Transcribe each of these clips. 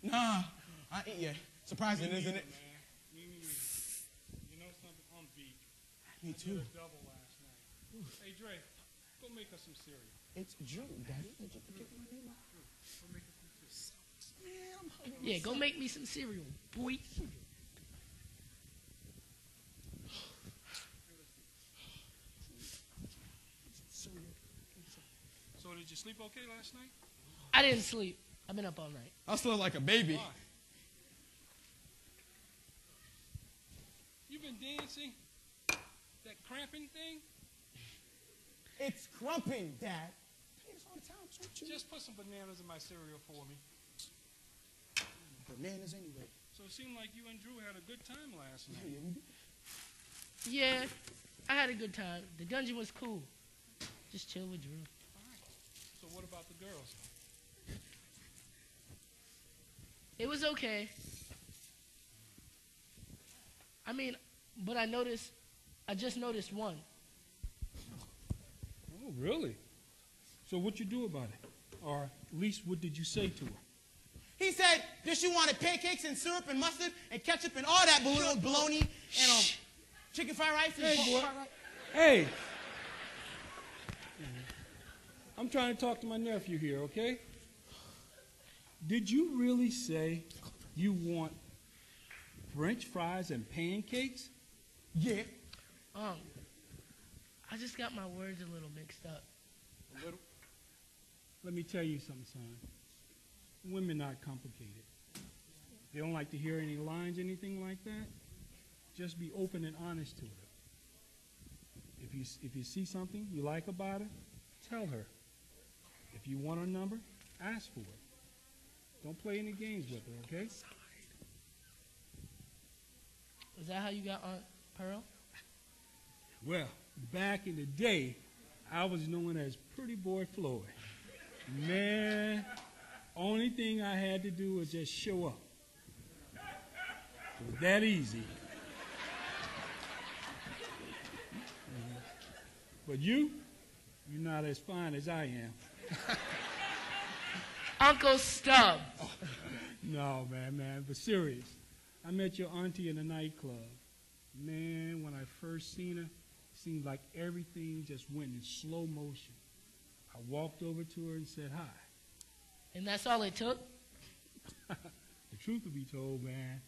Nah, I ain't yet. Surprising, isn't it? Me neither. You know something? I'm beat. Me too. I did a double last night. Hey, Dre, go make us some cereal. It's Drew, Daddy. Did you forget my name? Go make us some cereal. Man, I'm hungry. Yeah, go make me some cereal, boy. So did you sleep okay last night? I didn't sleep. I've been up all night. I slept like a baby. Why? You been dancing? That cramping thing? It's crumping, Dad. Pay us all the time, don't you? Just put some bananas in my cereal for me. Bananas anyway. So it seemed like you and Drew had a good time last night. Yeah, we did. Yeah, I had a good time. The dungeon was cool. Just chill with Drew. All right. So what about the girls? It was okay. I mean, but I just noticed one. Oh, really? So what you do about it? Or at least what did you say to her? He said that she wanted pancakes and syrup and mustard and ketchup and all that bologna and chicken fried rice and Hey, pork boy. fried rice. Hey! I'm trying to talk to my nephew here, okay? Did you really say you want French fries and pancakes? Yeah. I just got my words a little mixed up. A little. Let me tell you something, son. Women not complicated. They don't like to hear any lines, anything like that. Just be open and honest to her. If you see something you like about her, tell her. If you want her number, ask for it. Don't play any games with her, okay? Is that how you got Aunt Pearl? Well, back in the day, I was known as Pretty Boy Floyd. Man, only thing I had to do was just show up. It was that easy. But you're not as fine as I am. Uncle Stub. No, man, but serious. I met your auntie in a nightclub. Man, when I first seen her, it seemed like everything just went in slow motion. I walked over to her and said hi. And that's all it took? The truth to be told, man,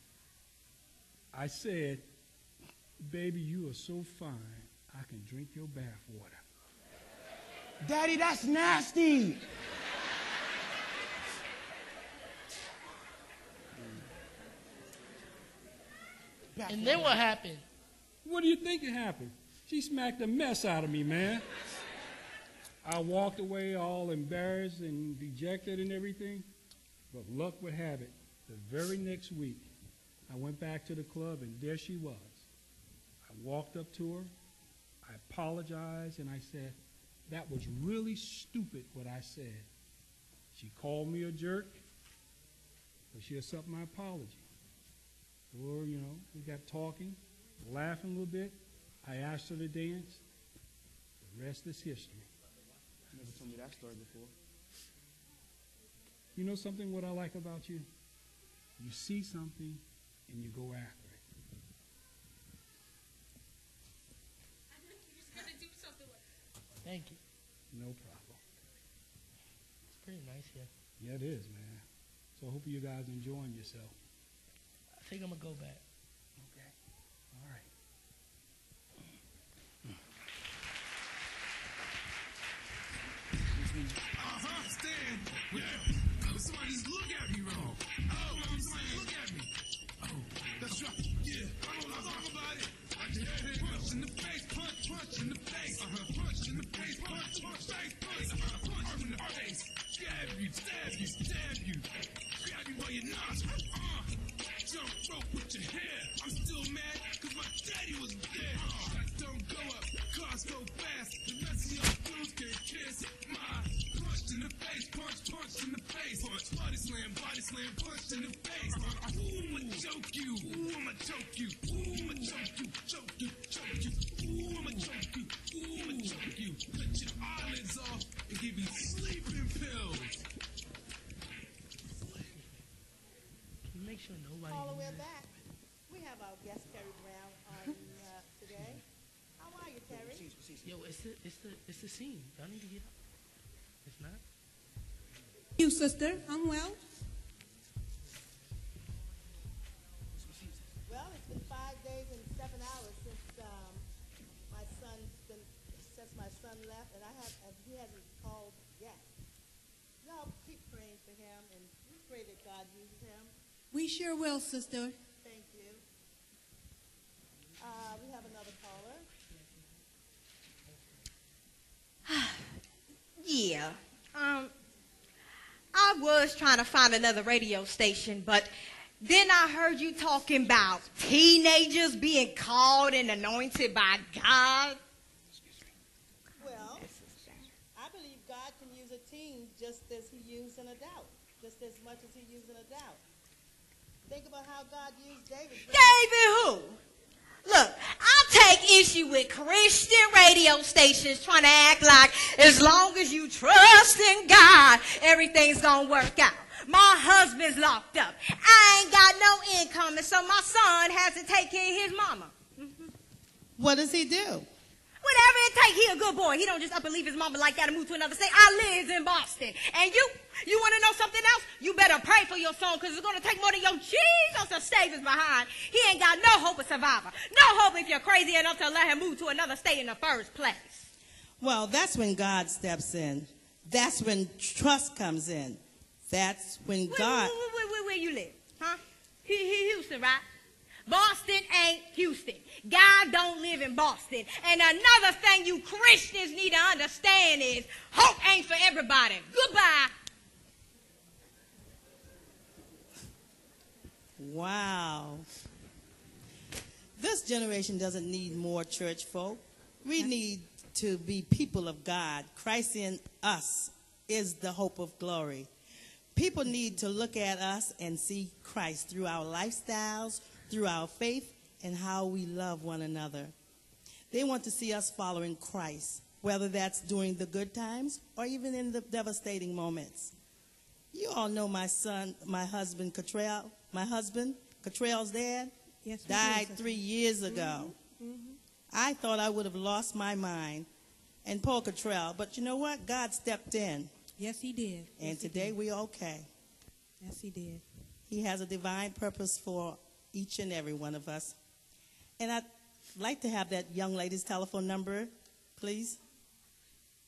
I said, baby, you are so fine, I can drink your bath water. Daddy, that's nasty. And then what happened? What do you think happened? She smacked the mess out of me, man. I walked away all embarrassed and dejected and everything. But luck would have it, the very next week, I went back to the club and there she was. I walked up to her, I apologized, and I said, that was really stupid what I said. She called me a jerk, but she accepted my apology. Or, we got talking, laughing a little bit. I asked her to dance. The rest is history. You never told me that story before. You know something what I like about you? You see something and you go after it. He's going to do something with it. Thank you. No problem. It's pretty nice here. Yeah, it is, man. So I hope you guys enjoying yourself. I think I'm going to go back. Okay. All right. Stand. Yeah. Somebody just look at me wrong. Oh, somebody look at me. Oh, that's right. Yeah. I'll talk about it. Punch in the face, punch in the face. Punch in the face, punch, face, punch in the face. Stab you, stab you. Grab you while you're not. Jump rope with your hair. I'm still mad because my daddy was dead. Shots don't go up, cars go fast. The rest of y'all dudes can kiss my punch in the face, punch in the face. Body slam, punch in the face. Ooh, I'ma choke you. Ooh, I'ma choke you. Ooh, I'ma choke you, choke you, choke you. Ooh, I'ma choke you. Ooh, I'ma choke you. Cut your eyelids off and give you sleeping pills. make sure nobody. Caller, we're back. We have our guest, Terry Brown, on today. How are you, Terry? Yo, it's the scene. Y'all need to get up. It's not. You, sister. I'm well. Well, it's been 5 days and 7 hours since my son left, and he hasn't called yet. Y'all keep praying for him, and we pray that God uses him. We sure will, sister. Thank you. We have another caller. Yeah. I was trying to find another radio station, but then I heard you talking about teenagers being called and anointed by God. Well, I believe God can use a teen just as he used an adult, just as much as he used an adult. Think about how God used David. David who? Look, I take issue with Christian radio stations trying to act like as long as you trust in God, everything's going to work out. My husband's locked up. I ain't got no income, and so my son has to take care of his mama. What does he do? Whatever it take, he a good boy. He don't just up and leave his mama like that and move to another state. I live in Boston. And you want to know something else? You better pray for your son, because it's going to take more than your Jesus to save his behind. He ain't got no hope of survivor. No hope if you're crazy enough to let him move to another state in the first place. Well, that's when God steps in. That's when trust comes in. That's when God... Where you live? Huh? Houston, right? Boston ain't Houston. God don't live in Boston. And another thing you Christians need to understand is hope ain't for everybody. Goodbye. Wow. This generation doesn't need more church folk. We need to be people of God. Christ in us is the hope of glory. People need to look at us and see Christ through our lifestyles, through our faith, and how we love one another. They want to see us following Christ, whether that's during the good times or even in the devastating moments. You all know my husband, Cottrell's dad, Yes, died 3 years ago. Mm-hmm. I thought I would have lost my mind, and Paul Cottrell, but you know what? God stepped in, Yes, he did. and Yes, he today did. we're okay. Yes, he did. He has a divine purpose for each and every one of us. And I'd like to have that young lady's telephone number, please.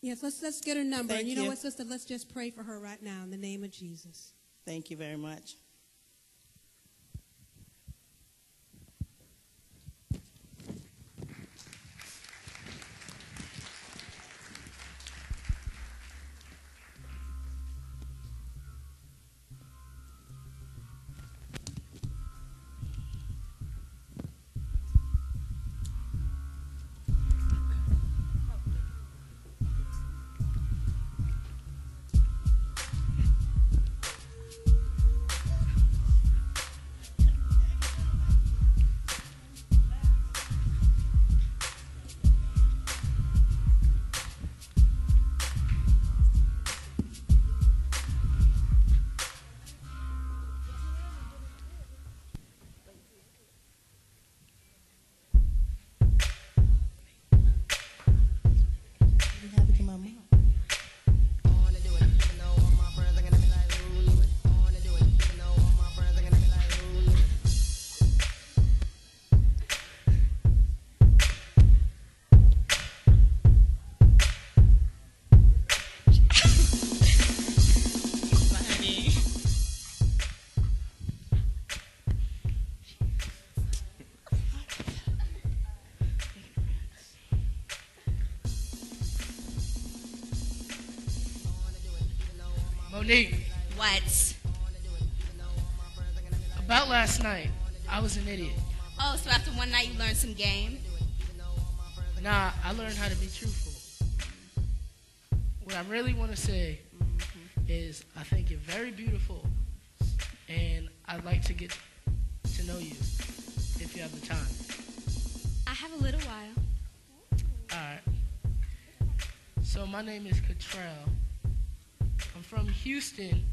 Yes, let's get her number. Thank And you know you. what, sister? Let's just pray for her right now in the name of Jesus. Thank you very much. Monique, What? about last night, I was an idiot. Oh, so after one night you learned some game? Nah, I learned how to be truthful. What I really want to say is I think you're very beautiful, and I'd like to get to know you if you have the time. I have a little while. All right. So my name is Cottrell. I'm from Houston,